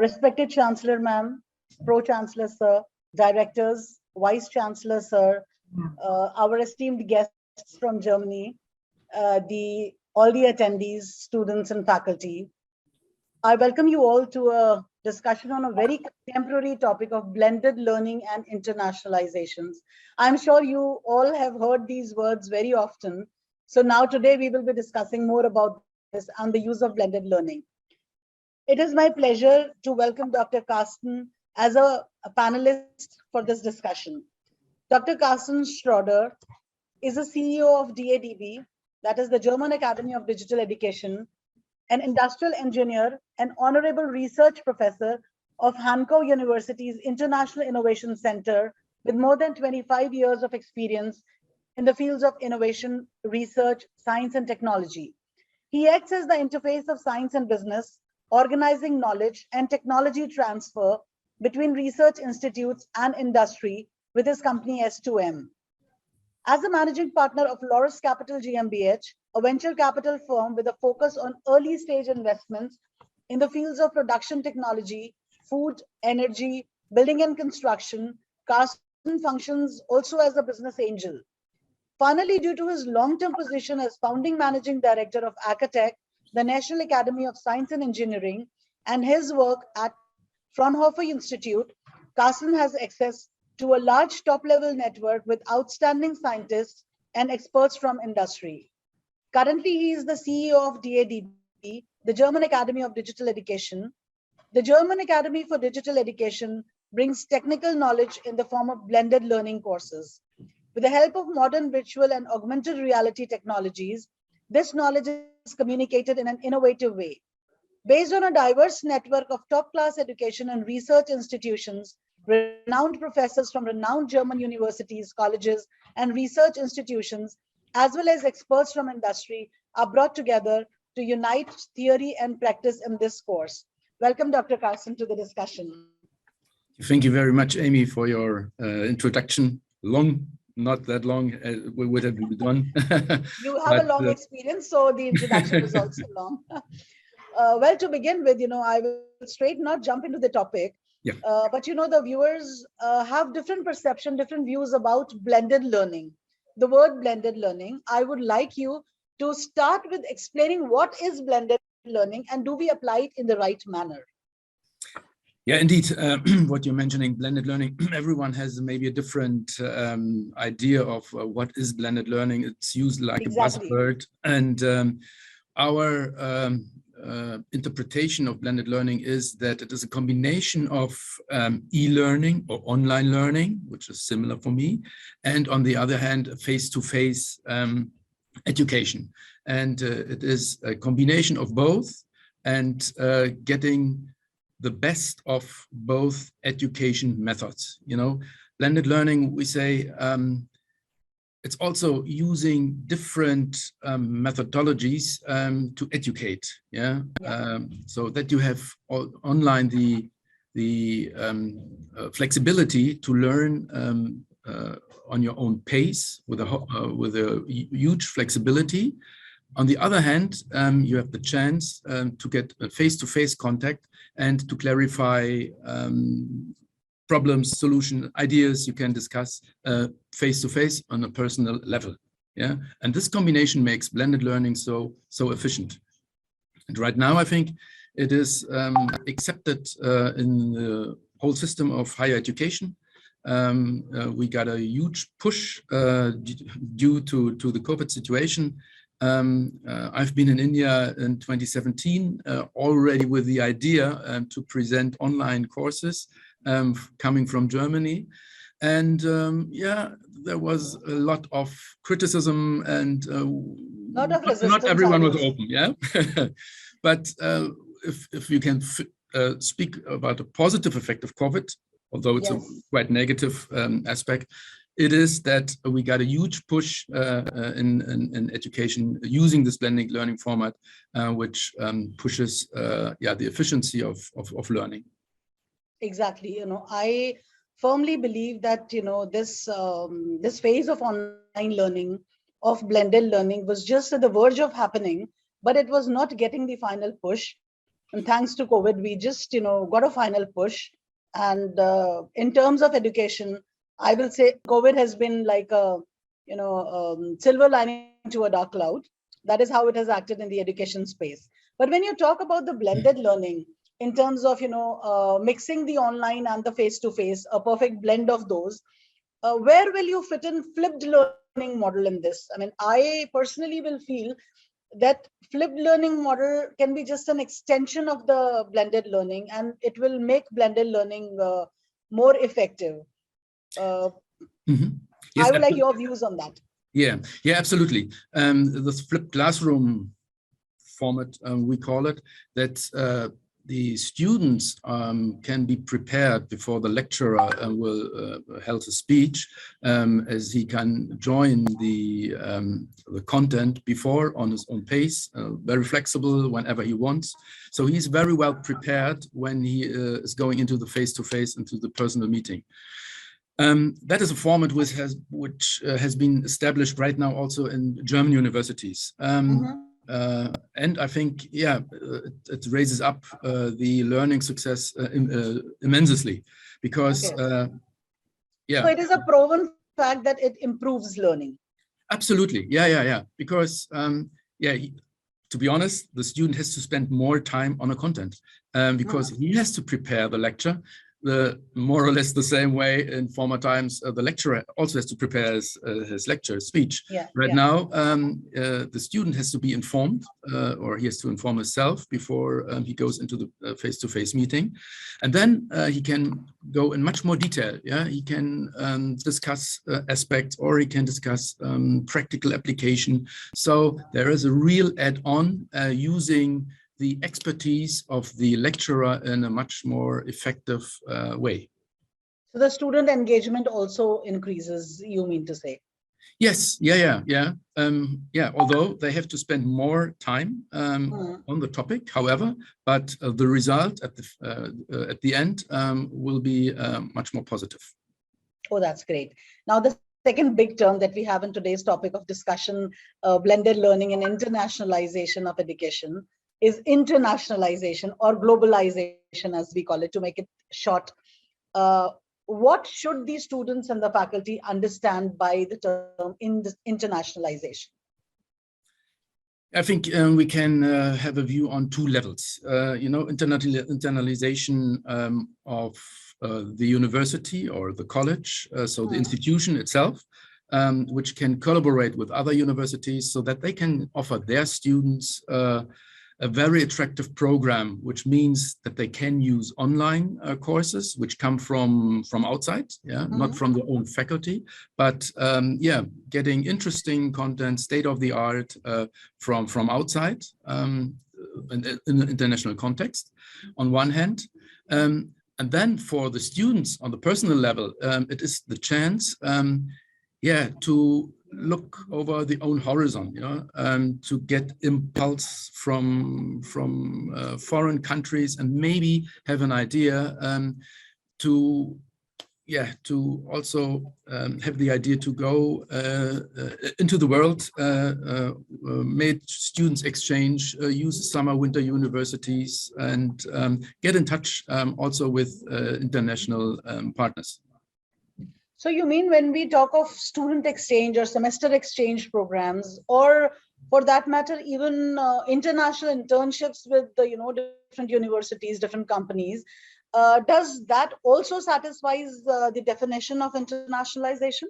Respected Chancellor Ma'am, Pro-Chancellor Sir, Directors, Vice-Chancellor Sir, our esteemed guests from Germany, all the attendees, students and faculty. I welcome you all to a discussion on a very contemporary topic of blended learning and internationalizations. I'm sure you all have heard these words very often. So now today we will be discussing more about this and the use of blended learning. It is my pleasure to welcome Dr. Carsten as a panelist for this discussion. Dr. Carsten Schroeder is the CEO of DADB, that is the German Academy of Digital Education, an industrial engineer, an honorable research professor of Hankow University's International Innovation Center with more than 25 years of experience in the fields of innovation, research, science, and technology. He acts as the interface of science and business, organizing knowledge and technology transfer between research institutes and industry with his company S2M. As a managing partner of Loris Capital GmbH, a venture capital firm with a focus on early stage investments in the fields of production technology, food, energy, building and construction, Carsten functions also as a business angel. Finally, due to his long-term position as founding managing director of Acatech, the National Academy of Science and Engineering, and his work at Fraunhofer Institute, Carsten has access to a large top-level network with outstanding scientists and experts from industry. Currently, he is the CEO of DADB, the German Academy of Digital Education. The German Academy for Digital Education brings technical knowledge in the form of blended learning courses. With the help of modern virtual and augmented reality technologies, this knowledge is communicated in an innovative way. Based on a diverse network of top-class education and research institutions, renowned professors from renowned German universities, colleges, and research institutions, as well as experts from industry, are brought together to unite theory and practice in this course. Welcome, Dr. Carsten, to the discussion. Thank you very much, Amy, for your introduction. Long, not that long, we would have been done. You have a long experience, so the introduction was also long. Well, to begin with, I will straight not jump into the topic. Yeah. But the viewers have different perception, different views about blended learning. The word blended learning, I would like you to start with explaining what is blended learning and do we apply it in the right manner? Yeah, indeed. What you're mentioning, blended learning, everyone has maybe a different idea of what is blended learning. It's used like Exactly. a buzzword. And our interpretation of blended learning is that it is a combination of e-learning or online learning, which is similar for me, and on the other hand, face-to-face education. And it is a combination of both and getting the best of both education methods. Blended learning, we say, it's also using different methodologies to educate, so that you have online the flexibility to learn on your own pace with a huge flexibility. On the other hand, you have the chance to get a face-to-face contact and to clarify problems, solution, ideas you can discuss face-to-face on a personal level. Yeah, and this combination makes blended learning so efficient. And right now, I think it is accepted in the whole system of higher education. We got a huge push due to the COVID situation. I've been in India in 2017 already with the idea to present online courses coming from Germany. And there was a lot of criticism and lot of resistance, not everyone was open, but if you can speak about the positive effect of COVID, although it's a quite negative aspect, it is that we got a huge push in education using this blended learning format, which pushes the efficiency of learning. Exactly. I firmly believe that this phase of online learning, of blended learning, was just at the verge of happening, but it was not getting the final push. And thanks to COVID, we just, got a final push. And in terms of education, I will say COVID has been like a, silver lining to a dark cloud. That is how it has acted in the education space. But when you talk about the blended learning, in terms of, mixing the online and the face-to-face, a perfect blend of those, where will you fit in flipped learning model in this? I mean, I personally will feel that flipped learning model can be just an extension of the blended learning, and it will make blended learning more effective. Yes, I would like your views on that. Yeah, absolutely. The flipped classroom format, we call it, that the students can be prepared before the lecturer will hold a speech, as he can join the content before on his own pace, very flexible whenever he wants. So he's very well prepared when he is going into the face-to-face, into the personal meeting. That is a format which has been established right now also in German universities. And I think, it raises up the learning success immensely, because, So it is a proven fact that it improves learning. Absolutely, yeah. Because, to be honest, the student has to spend more time on a content, because he has to prepare the lecture. More or less the same way in former times, the lecturer also has to prepare his lecture, speech. Now, the student has to be informed, or he has to inform himself before he goes into the face-to-face meeting. And then he can go in much more detail. Yeah, he can discuss aspects, or he can discuss practical application. So there is a real add-on using the expertise of the lecturer in a much more effective way. So the student engagement also increases, you mean to say? Yes, yeah. Although they have to spend more time on the topic, however, but the result at the end will be much more positive. Oh, that's great. Now, the second big term that we have in today's topic of discussion, blended learning and internationalization of education, is internationalization, or globalization, as we call it, to make it short. What should the students and the faculty understand by the term internationalization? I think we can have a view on two levels. Internalization of the university or the college, so the institution itself, which can collaborate with other universities so that they can offer their students a very attractive program, which means that they can use online courses which come from outside, not from their own faculty, but getting interesting content, state of the art from outside in an international context, on one hand. And then for the students on the personal level, it is the chance, to look over the own horizon, to get impulse from foreign countries, and maybe have an idea to also have the idea to go into the world, make students exchange, use summer, winter universities, and get in touch also with international partners. So you mean when we talk of student exchange or semester exchange programs, or for that matter, even international internships with the different universities, different companies, does that also satisfies the definition of internationalization?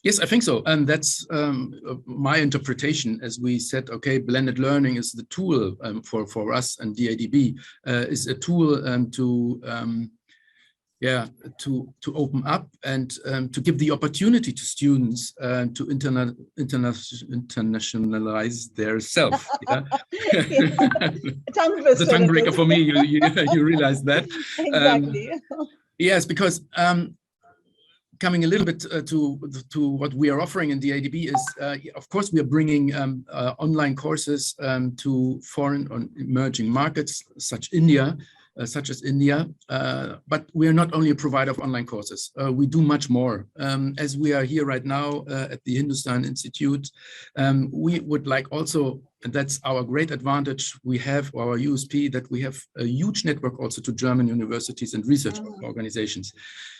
Yes, I think so. And that's my interpretation. As we said, okay, blended learning is the tool for us, and DADB is a tool to open up and to give the opportunity to students to internationalize their self. The tongue breaker for me, you realize that. Exactly. Yes, because coming a little bit to what we are offering in DADB is, of course, we are bringing online courses to foreign or emerging markets, such India, such as India. But we are not only a provider of online courses. We do much more. As we are here right now at the Hindustan Institute, we would like also, and that's our great advantage, we have our USP, that we have a huge network also to German universities and research organizations.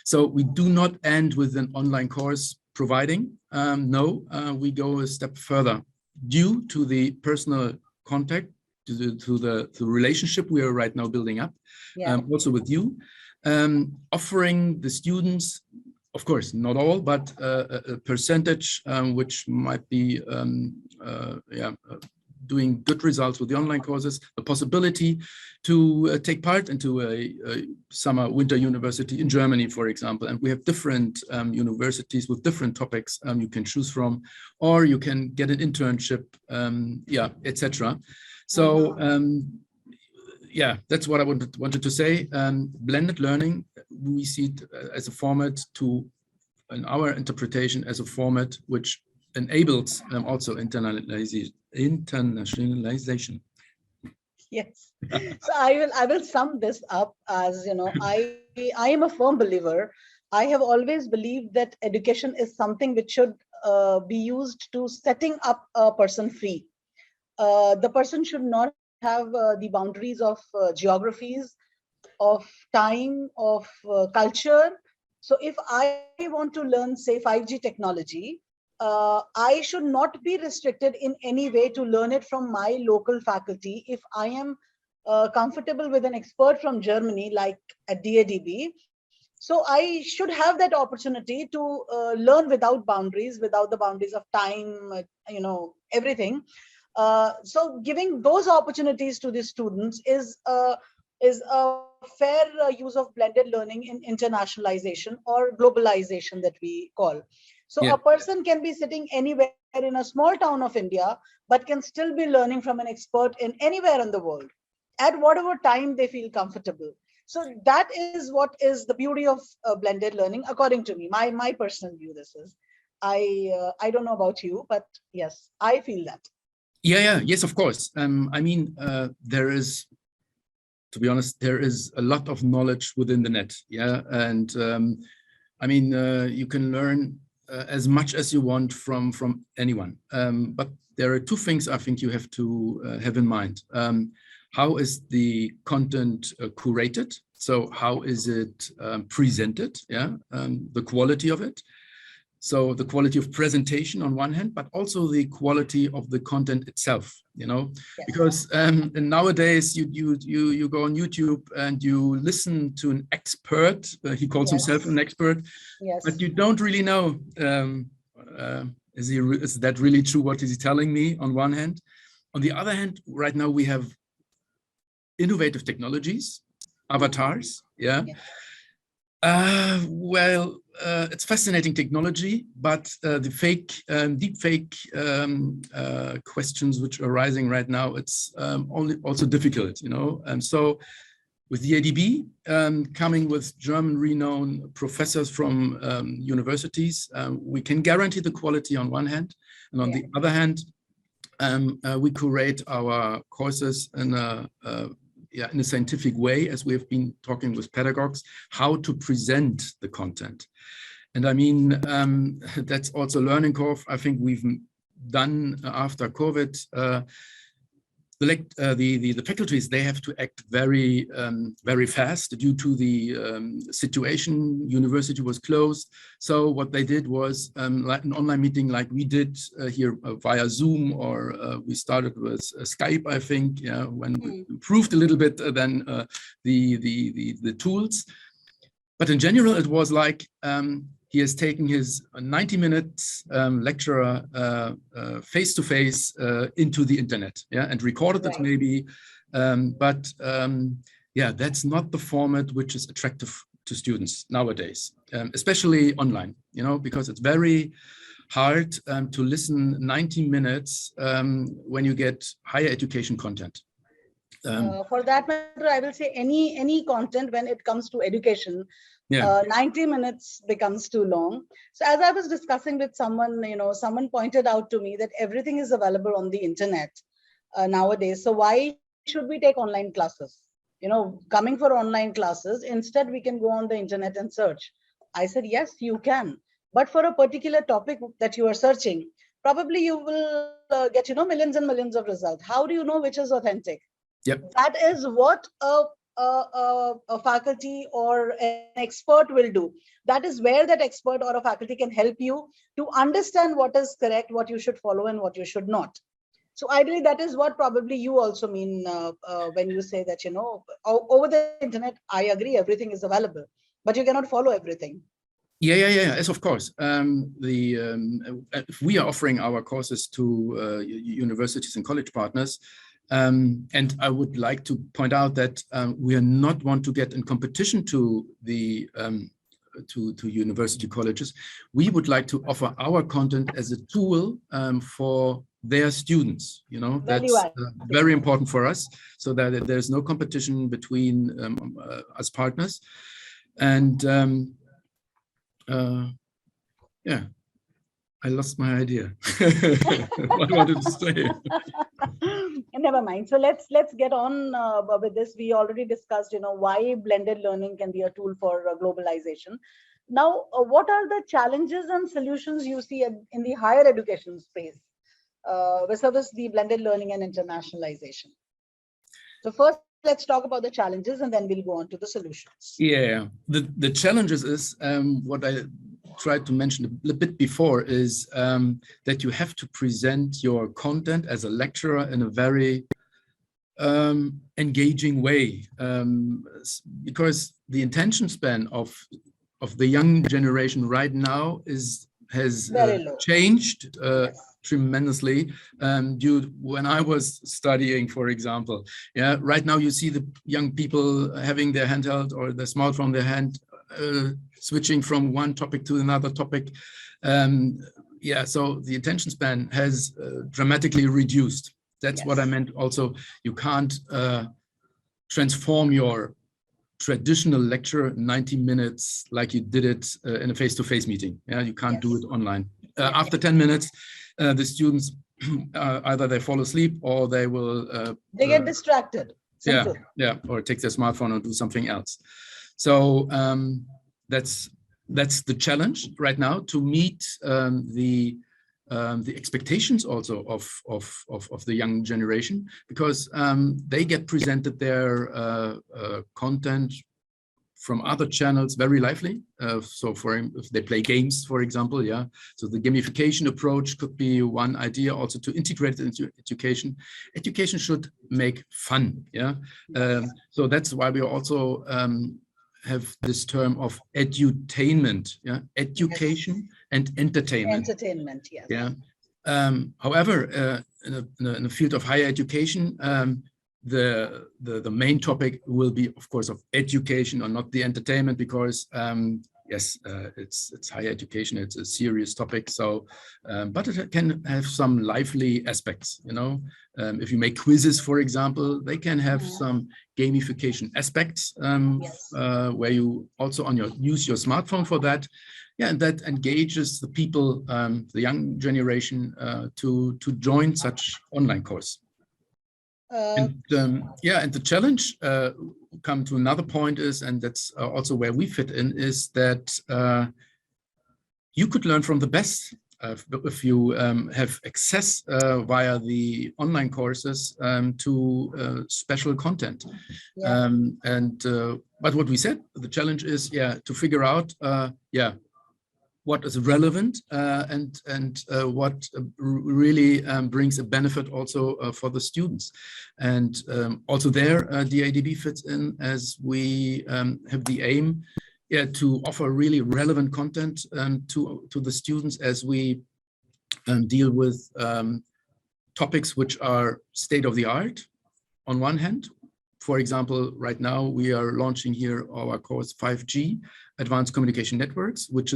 So we do not end with an online course providing. No, we go a step further due to the personal contact, to the relationship we are right now building up, also with you, offering the students, of course, not all, but a percentage which might be doing good results with the online courses, the possibility to take part into a summer winter university in Germany, for example. And we have different universities with different topics you can choose from, or you can get an internship, etc. So that's what I wanted to say. Blended learning, we see it as a format in our interpretation, as a format which enables also internationalization. Yes. So I will sum this up as, I am a firm believer. I have always believed that education is something which should be used to setting up a person free. The person should not have the boundaries of geographies, of time, of culture. So if I want to learn, say, 5G technology, I should not be restricted in any way to learn it from my local faculty. If I am comfortable with an expert from Germany, like at DADB, so I should have that opportunity to learn without boundaries, without the boundaries of time, everything. So giving those opportunities to the students is a fair use of blended learning in internationalization or globalization that we call. So a person can be sitting anywhere in a small town of India, but can still be learning from an expert in anywhere in the world at whatever time they feel comfortable. So that is what is the beauty of blended learning, according to me. My personal view. This is. I don't know about you, but yes, I feel that. Yes, of course. There is, to be honest, there is a lot of knowledge within the net. And you can learn as much as you want from anyone. But there are two things I think you have to have in mind. How is the content curated? So how is it presented? The quality of it. So the quality of presentation on one hand, but also the quality of the content itself, because nowadays you go on YouTube and you listen to an expert. He calls himself an expert, but you don't really know, is that really true? What is he telling me on one hand? On the other hand, right now we have innovative technologies, avatars, it's fascinating technology, but the deep fake questions which are rising right now, it's also difficult, And so with the ADB coming with German renowned professors from universities, we can guarantee the quality on one hand, and on the other hand, we curate our courses in a scientific way, as we have been talking with pedagogues, how to present the content. And that's also a learning curve I think we've done after COVID. The faculties, they have to act very, very fast due to the situation. University was closed. So what they did was like an online meeting like we did here via Zoom, or we started with Skype, I think, when we improved a little bit then the tools. But in general, it was like he has taken his 90 minutes lecturer face-to-face into the internet, and recorded it maybe. But that's not the format which is attractive to students nowadays, especially online, because it's very hard to listen 90 minutes when you get higher education content. For that matter, I will say any content when it comes to education, 90 minutes becomes too long. So as I was discussing with someone, someone pointed out to me that everything is available on the internet nowadays. So why should we take online classes? coming for online classes. Instead, we can go on the internet and search. I said, yes, you can. But for a particular topic that you are searching, probably you will get, millions and millions of results. How do you know which is authentic? Yep. That is what a faculty or an expert will do. That is where that expert or a faculty can help you to understand what is correct, what you should follow and what you should not. So ideally, that is what probably you also mean when you say that, over the internet, I agree, everything is available, but you cannot follow everything. Yeah. Yes, of course. If we are offering our courses to universities and college partners, and I would like to point out that we are not want to get in competition to the to university colleges. We would like to offer our content as a tool for their students. That's very important for us, so that there's no competition between us partners. And yeah, I lost my idea. What I wanted to say. Never mind. So let's get on with this. We already discussed, why blended learning can be a tool for globalization. Now, what are the challenges and solutions you see in the higher education space vis-a-vis the blended learning and internationalization? So first, let's talk about the challenges, and then we'll go on to the solutions. Yeah, the challenges is what I tried to mention a little bit before is that you have to present your content as a lecturer in a very engaging way, because the attention span of the young generation right now has changed tremendously when I was studying, for example. Yeah, right now you see the young people having their handheld or the smartphone in their hand, switching from one topic to another topic. Yeah, so the attention span has dramatically reduced. That's what I meant. Also, you can't transform your traditional lecture 90 minutes like you did it in a face-to-face meeting. Yeah, you can't do it online. After 10 minutes, the students either they fall asleep or they will they get distracted. Simple. Yeah, or take their smartphone or do something else. So that's the challenge right now, to meet the expectations also of the young generation, because they get presented their content from other channels very lively. So if they play games, for example, yeah. So the gamification approach could be one idea, also to integrate it into education. Education should make fun, yeah. So that's why we also have this term of edutainment, yeah, education and entertainment. Entertainment, yes. Yeah. However, in a field of higher education, the main topic will be, of course, of education, or not the entertainment, because yes, it's higher education, it's a serious topic. So, but it can have some lively aspects. If you make quizzes, for example, they can have some gamification aspects where you also use your smartphone for that. Yeah, and that engages the people, the young generation, to join such online course. And the challenge come to another point is, and that's also where we fit in, is that you could learn from the best if you have access via the online courses to special content. But what we said, the challenge is, to figure out, what is relevant and what really brings a benefit also for the students. And also there, DADB fits in, as we have the aim to offer really relevant content to the students, as we deal with topics which are state of the art on one hand. For example, right now we are launching here our course 5G, Advanced Communication Networks, which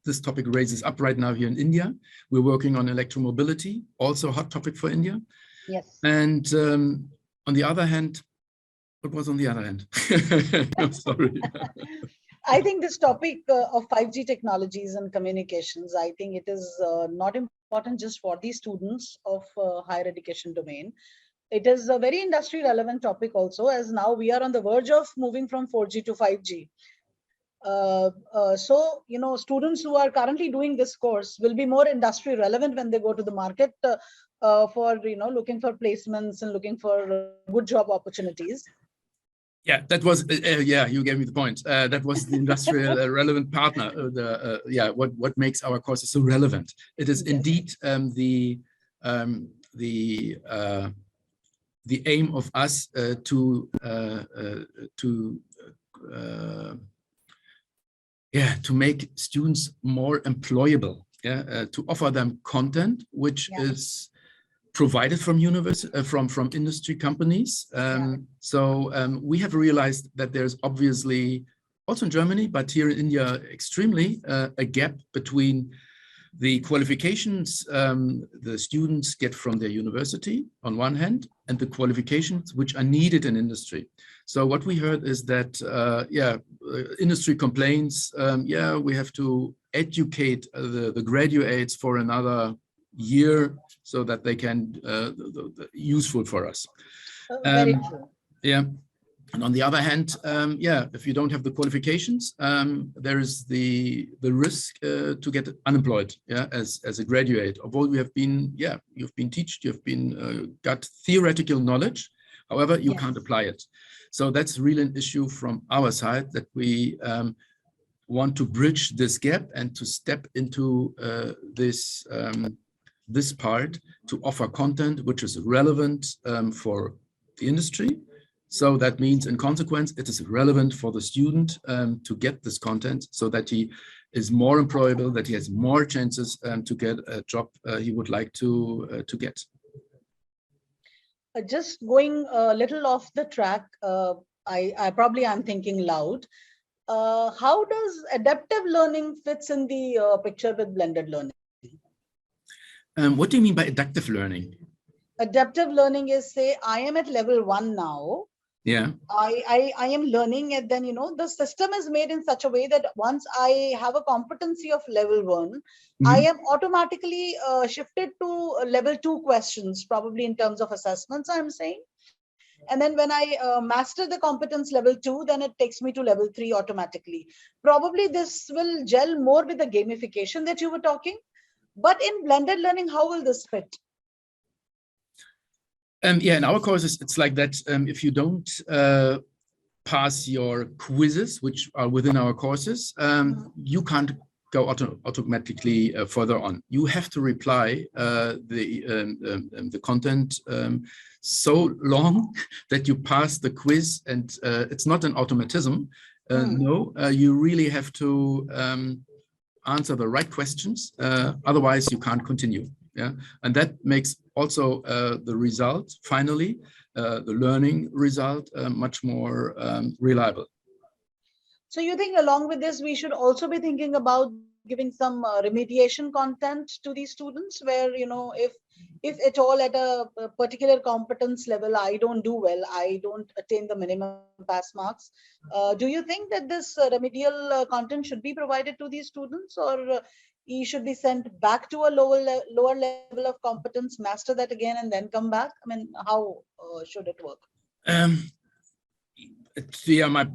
this topic raises up right now here in India. We're working on electromobility, also a hot topic for India. Yes. And on the other hand, what was on the other hand? I'm sorry. I think this topic of 5G technologies and communications, I think it is not important just for the students of higher education domain. It is a very industry relevant topic also, as now we are on the verge of moving from 4G to 5G. So, students who are currently doing this course will be more industry relevant when they go to the market for, looking for placements and looking for good job opportunities. Yeah, that was, yeah, you gave me the point. That was the industrial relevant partner. What makes our courses so relevant. It is indeed the aim of us to make students more employable, to offer them content which is provided from from industry companies. So we have realized that there's obviously, also in Germany, but here in India, extremely a gap between the qualifications the students get from their university on one hand, and the qualifications which are needed in industry. So what we heard is that, industry complains, we have to educate the graduates for another year so that they can useful for us. Very true. Yeah. And on the other hand, if you don't have the qualifications, there is the risk to get unemployed, as a graduate. Although we have been, you've been taught, you've been got theoretical knowledge, however, you can't apply it. So that's really an issue from our side, that we want to bridge this gap and to step into this part to offer content which is relevant for the industry. So that means, in consequence, it is relevant for the student to get this content so that he is more employable, that he has more chances to get a job he would like to get. Just going a little off the track, I probably am thinking loud. How does adaptive learning fits in the picture with blended learning? What do you mean by adaptive learning? Adaptive learning is, say, I am at level 1 now. Yeah. I am learning, and then, the system is made in such a way that once I have a competency of level 1, I am automatically shifted to level 2 questions, probably in terms of assessments, I'm saying. And then when I master the competence level 2, then it takes me to level 3 automatically. Probably this will gel more with the gamification that you were talking. But in blended learning, how will this fit? In our courses, it's like that. If you don't pass your quizzes, which are within our courses, you can't go automatically further on. You have to reply the content so long that you pass the quiz, and it's not an automatism. No, you really have to answer the right questions. Otherwise, you can't continue. Yeah, and that makes also the result, finally, the learning result, much more reliable. So you think along with this, we should also be thinking about giving some remediation content to these students, where, if at all at a particular competence level, I don't do well, I don't attain the minimum pass marks. Do you think that this remedial content should be provided to these students, or he should be sent back to a lower level of competence, master that again, and then come back? I mean, how should it work?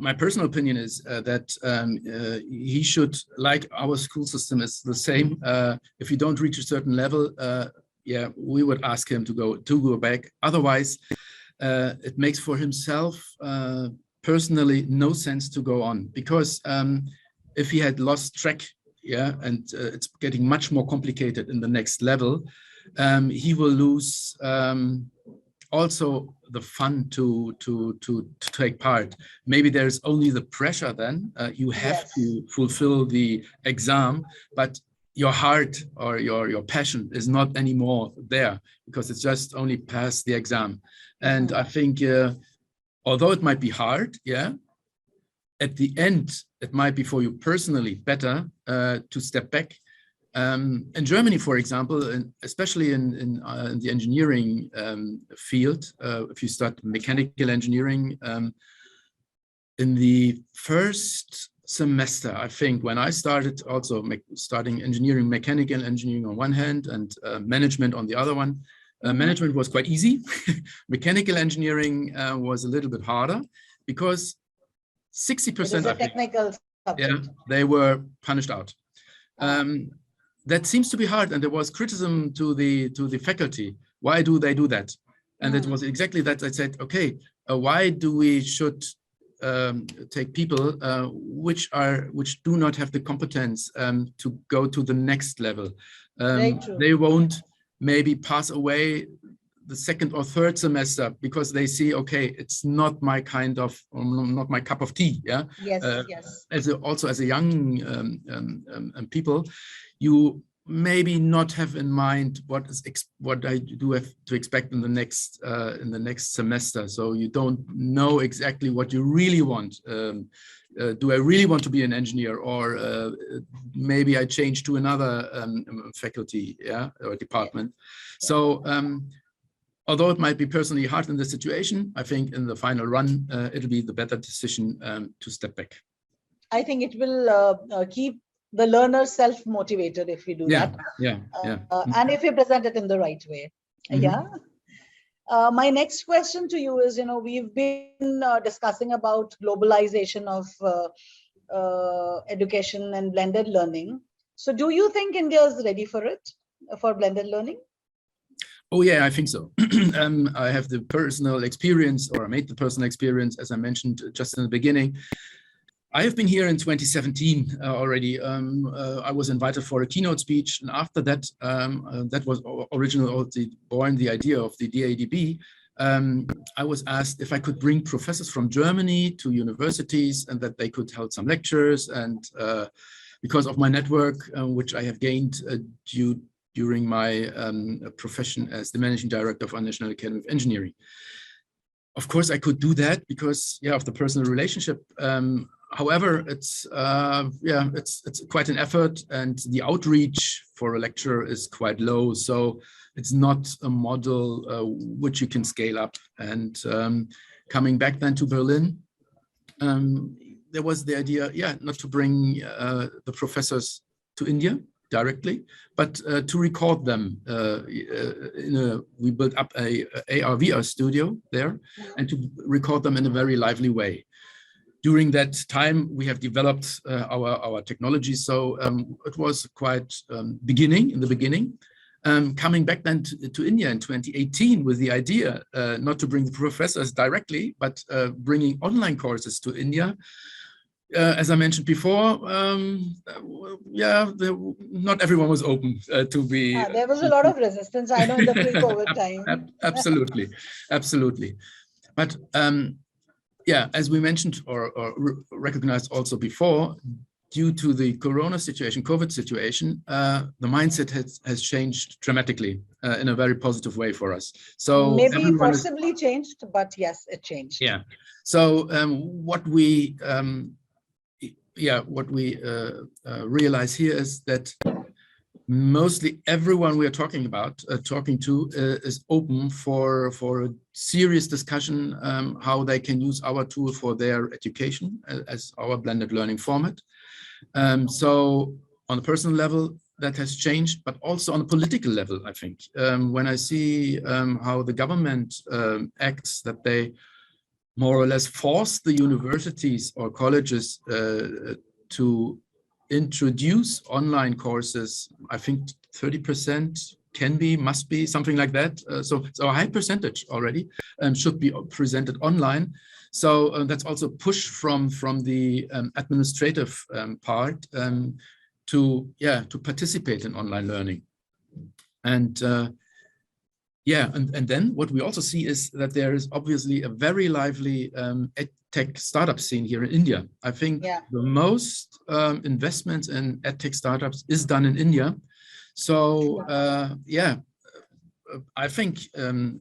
My personal opinion is that he should, like our school system is the same. If you don't reach a certain level, we would ask him to go back. Otherwise, it makes for himself personally no sense to go on, because if he had lost track, and it's getting much more complicated in the next level, he will lose also the fun to take part. Maybe there's only the pressure then. You have to fulfill the exam, but your heart or your passion is not anymore there, because it's just only passed the exam. And I think, although it might be hard, at the end, it might be for you personally better to step back. In Germany, for example, and especially in the engineering field, if you start mechanical engineering, in the first semester, I think, when I started also studying engineering, mechanical engineering on one hand, and management on the other one, Management was quite easy. Mechanical engineering was a little bit harder because 60%, I think, technical subject. Yeah, they were punished out. That seems to be hard, and there was criticism to the faculty. Why do they do that? And it was exactly that. I said, okay, why do we should take people which do not have the competence to go to the next level? They won't maybe pass away the second or third semester because they see, okay, it's not my kind of, not my cup of tea. Yeah. Yes. Yes. Also as a young people, you maybe not have in mind what I do have to expect in the next semester. So you don't know exactly what you really want. Do I really want to be an engineer, or maybe I change to another faculty, yeah, or department? So although it might be personally hard in this situation, I think in the final run, it'll be the better decision to step back. I think it will keep the learner self-motivated if we do that. Yeah. And if we present it in the right way. Yeah. My next question to you is, we've been discussing about globalization of education and blended learning. So do you think India is ready for it, for blended learning? Oh yeah, I think so. I have the personal experience, or I made the personal experience, as I mentioned just in the beginning. I have been here in 2017 already. I was invited for a keynote speech, and after that, that was originally born the idea of the DADB. I was asked if I could bring professors from Germany to universities and that they could hold some lectures. And because of my network, which I have gained during my profession as the managing director of our National Academy of Engineering. Of course, I could do that because, yeah, of the personal relationship. However, it's quite an effort, and the outreach for a lecture is quite low. So it's not a model which you can scale up. And coming back then to Berlin, there was the idea, not to bring the professors to India directly, but to record them. We built up a AR/VR studio there, and to record them in a very lively way. During that time, we have developed our technology. So it was quite in the beginning. Coming back then to India in 2018 with the idea not to bring the professors directly, but bringing online courses to India. As I mentioned before, not everyone was open to be. There was a lot of resistance, I know, in the pre-COVID time. Absolutely. But as we mentioned or recognized also before, due to the COVID situation, the mindset has changed dramatically in a very positive way for us. So maybe possibly changed, but yes, it changed. Yeah. So what we realize here is that mostly everyone we are talking to is open for a serious discussion how they can use our tool for their education as our blended learning format. So on a personal level, that has changed, but also on a political level, I think. When I see how the government acts, that they more or less force the universities or colleges to introduce online courses, I think 30% must be something like that. So a high percentage already should be presented online. So that's also a push from the administrative part to participate in online learning. And and then what we also see is that there is obviously a very lively EdTech startup scene here in India. I think the most investments in EdTech startups is done in India. So I think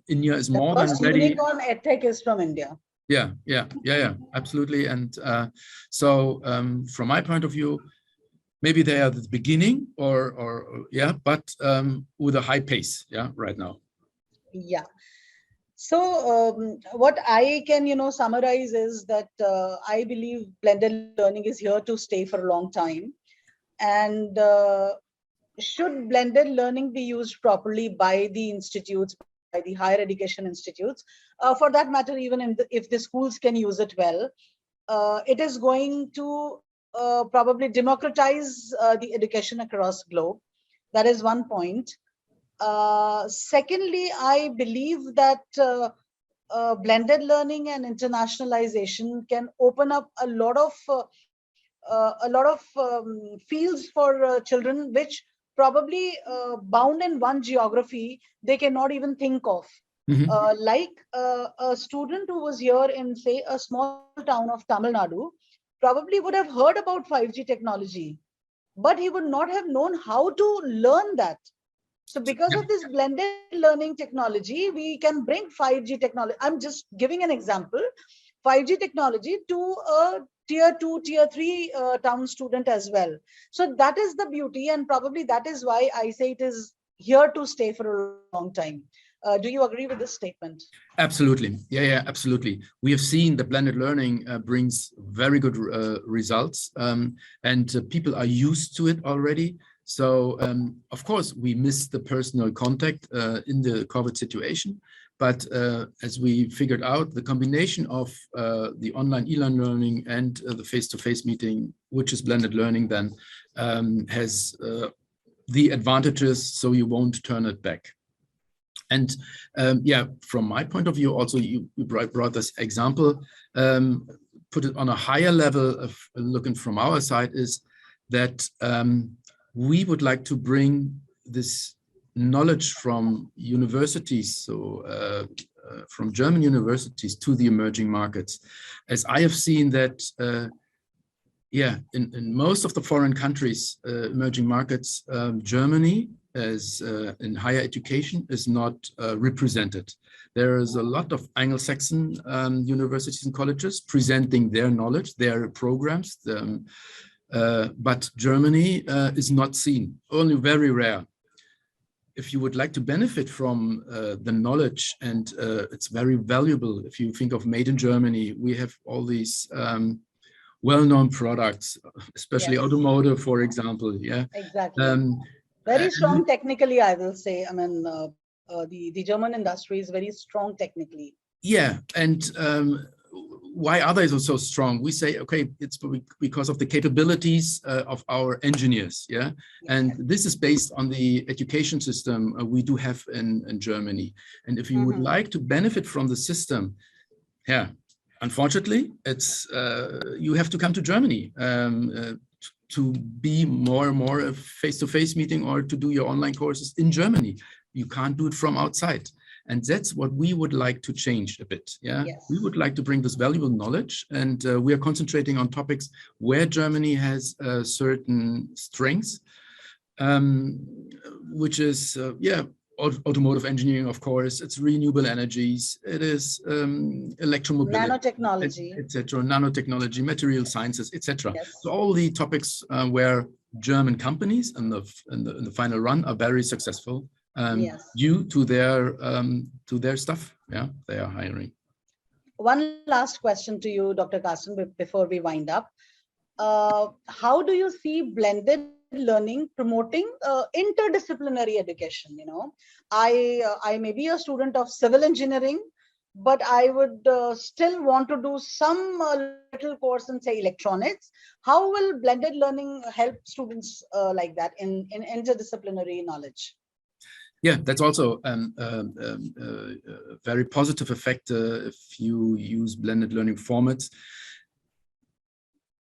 India is more than ready. The first unicorn EdTech is from India. Yeah, absolutely. And so from my point of view, maybe they are at the beginning but with a high pace, right now. Yeah. So what I can, summarize is that I believe blended learning is here to stay for a long time. And should blended learning be used properly by the institutes, by the higher education institutes? For that matter, even if the schools can use it well, it is going to probably democratize the education across globe. That is one point. Secondly, I believe that blended learning and internationalization can open up a lot of fields for children which probably bound in one geography they cannot even think of. Like a student who was here in, say, a small town of Tamil Nadu probably would have heard about 5G technology, but he would not have known how to learn that. So because Yeah. of this blended learning technology, we can bring 5G technology. I'm just giving an example, 5G technology to a tier 2, tier 3 town student as well. So that is the beauty, and probably that is why I say it is here to stay for a long time. Do you agree with this statement? Absolutely. Yeah, absolutely. We have seen that blended learning brings very good results, and people are used to it already. So, of course, we miss the personal contact in the COVID situation. But as we figured out, the combination of the online e-learning and the face-to-face meeting, which is blended learning, then has the advantages, so you won't turn it back. And yeah, from my point of view, also you brought this example, put it on a higher level of looking from our side, is that we would like to bring this knowledge from universities, so from German universities, to the emerging markets. As I have seen that, yeah, in most of the foreign countries, emerging markets, Germany, as in higher education, is not represented. There is a lot of Anglo-Saxon universities and colleges presenting their knowledge, their programs, but Germany is not seen, only very rare. If you would like to benefit from the knowledge, and it's very valuable, if you think of Made in Germany, we have all these well-known products, especially Yes. Automotive, for example. Yeah, exactly. Very strong technically, I will say. I mean, the German industry is very strong technically. Yeah, and why are they so strong? We say, okay, it's because of the capabilities of our engineers. Yeah, and this is based on the education system we do have in Germany. And if you would like to benefit from the system, yeah, unfortunately, it's you have to come to Germany to be more and more a face-to-face meeting, or to do your online courses in Germany. You can't do it from outside. And that's what we would like to change a bit. Yeah, yes. We would like to bring this valuable knowledge, and we are concentrating on topics where Germany has certain strengths, which is, yeah, automotive engineering, of course, it's renewable energies, it is electromobility, nanotechnology, etc., nanotechnology, material sciences, etc. Yes. So all the topics where German companies in the final run are very successful yes. due to their stuff. Yeah, they are hiring. One last question to you, Dr. Carsten, before we wind up. How do you see blended learning promoting interdisciplinary education? You know, I may be a student of civil engineering, but I would still want to do some little course in, say, electronics. How will blended learning help students like that in interdisciplinary knowledge? Yeah, that's also a very positive effect if you use blended learning formats,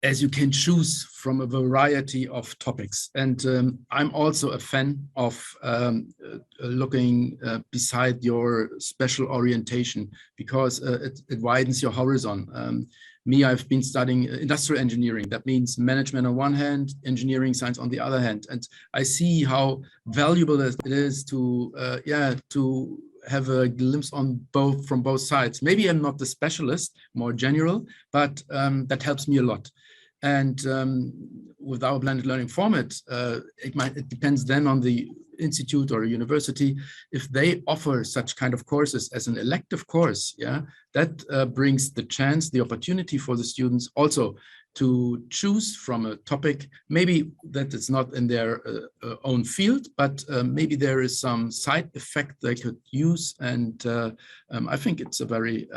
as you can choose from a variety of topics. And I'm also a fan of looking beside your special orientation, because it widens your horizon. Me, I've been studying industrial engineering. That means management on one hand, engineering science on the other hand. And I see how valuable it is to, to have a glimpse on from both sides. Maybe I'm not the specialist, more general, but that helps me a lot. And with our blended learning format, it depends then on the institute or university if they offer such kind of courses as an elective course. Yeah, that brings the chance, the opportunity for the students also to choose from a topic, maybe that is not in their own field, but maybe there is some side effect they could use. And I think it's very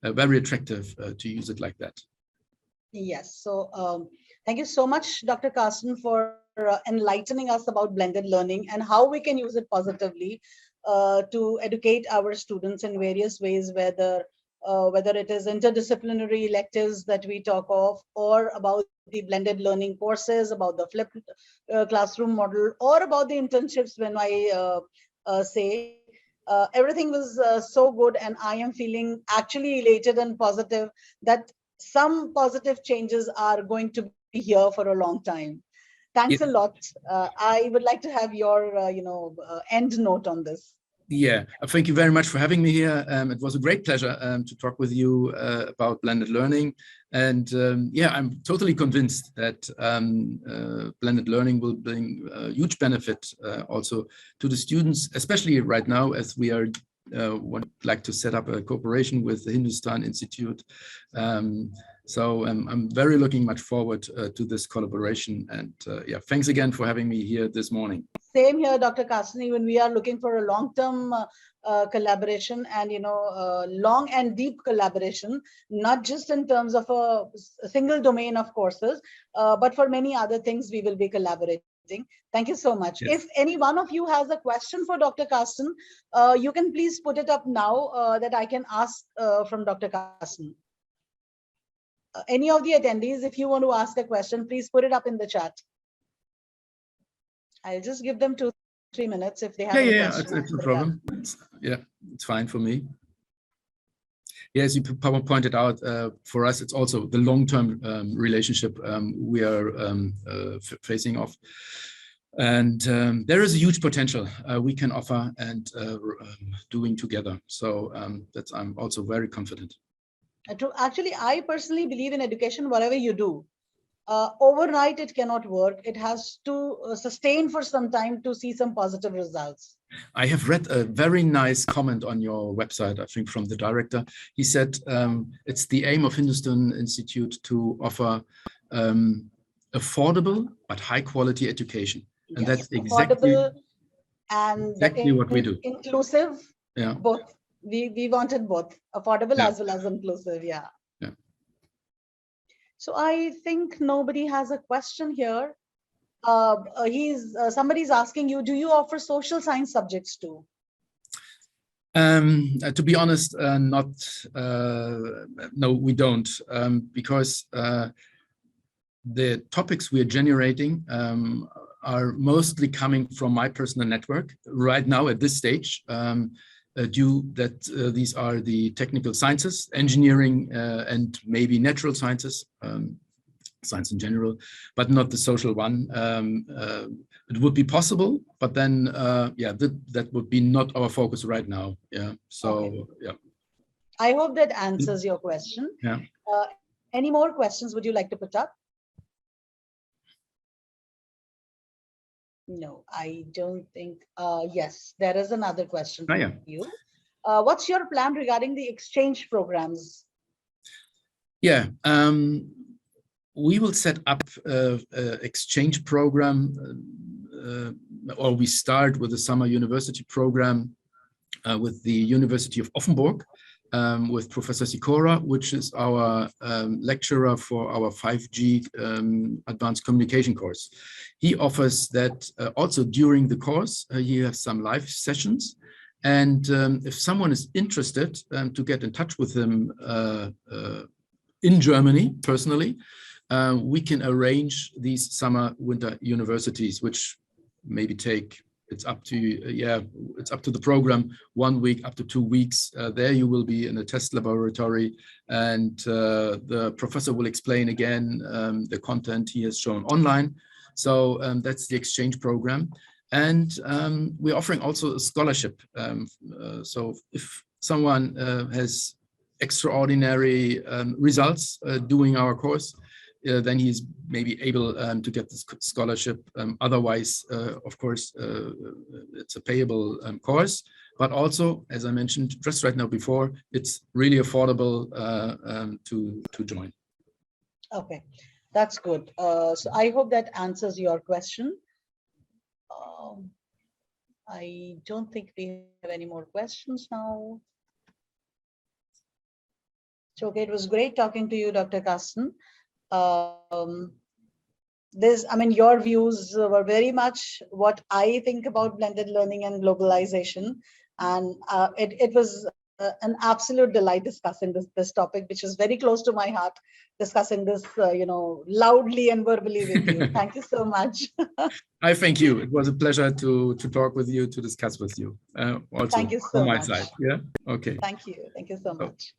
attractive to use it like that. Yes. So thank you so much, Dr. Carsten, for enlightening us about blended learning and how we can use it positively to educate our students in various ways, whether it is interdisciplinary electives that we talk of, or about the blended learning courses, about the flipped classroom model, or about the internships. When I say everything was so good, and I am feeling actually elated and positive that some positive changes are going to be here for a long time. Thanks a lot. I would like to have your, end note on this. Yeah, thank you very much for having me here. It was a great pleasure to talk with you about blended learning. And yeah, I'm totally convinced that blended learning will bring huge benefit also to the students, especially right now, as we are would like to set up a cooperation with the Hindustan Institute. So I'm very looking much forward to this collaboration. And yeah, thanks again for having me here this morning. Same here, Dr. Carsten. Even we are looking for a long-term collaboration, and long and deep collaboration, not just in terms of a single domain of courses, but for many other things we will be collaborating. Thank you so much. Yes. If any one of you has a question for Dr. Carsten, you can please put it up now that I can ask from Dr. Carsten. Any of the attendees, if you want to ask a question, please put it up in the chat. I'll just give them 2-3 minutes if they have any questions. Yeah, it's no problem. It's fine for me. Yeah, as you pointed out, for us, it's also the long-term relationship we are facing off. And there is a huge potential we can offer and doing together. So that's, I'm also very confident. Actually, I personally believe in education, whatever you do. Overnight, it cannot work. It has to sustain for some time to see some positive results. I have read a very nice comment on your website, I think from the director. He said it's the aim of Hindustan Institute to offer affordable but high quality education. And yes, that's exactly what we do. Inclusive, yeah. Both. We wanted both, affordable as well as inclusive, yeah. So I think nobody has a question here. Somebody's asking you, do you offer social science subjects too? To be honest, not. No, we don't, because the topics we are generating are mostly coming from my personal network right now at this stage. Due that these are the technical sciences, engineering, and maybe natural sciences, science in general, but not the social one. It would be possible, but then, yeah, that would be not our focus right now. Yeah. So, okay. Yeah. I hope that answers your question. Yeah. Any more questions would you like to put up? No, I don't think. Yes, there is another question for you. What's your plan regarding the exchange programs? Yeah, we will set up an exchange program, or we start with a summer university program with the University of Offenburg, with Professor Sikora, which is our lecturer for our 5G advanced communication course. He offers that also during the course. He has some live sessions. And if someone is interested to get in touch with him in Germany personally, we can arrange these summer winter universities, which maybe take, it's up to, it's up to the program, 1 week, up to 2 weeks. There you will be in a test laboratory, and the professor will explain again the content he has shown online. So that's the exchange program. And we're offering also a scholarship. So if someone has extraordinary results doing our course, then he's maybe able to get this scholarship. Otherwise, of course, it's a payable course. But also, as I mentioned just right now before, it's really affordable to join. Okay, that's good. So I hope that answers your question. I don't think we have any more questions now. So, okay, it was great talking to you, Dr. Carsten. I mean, your views were very much what I think about blended learning and globalization. And it was an absolute delight discussing this topic, which is very close to my heart, discussing this, loudly and verbally with you. Thank you so much. I thank you. It was a pleasure to talk with you, to discuss with you. Also, Thank you so from my much. side. Yeah. Okay. Thank you. Thank you so So, much.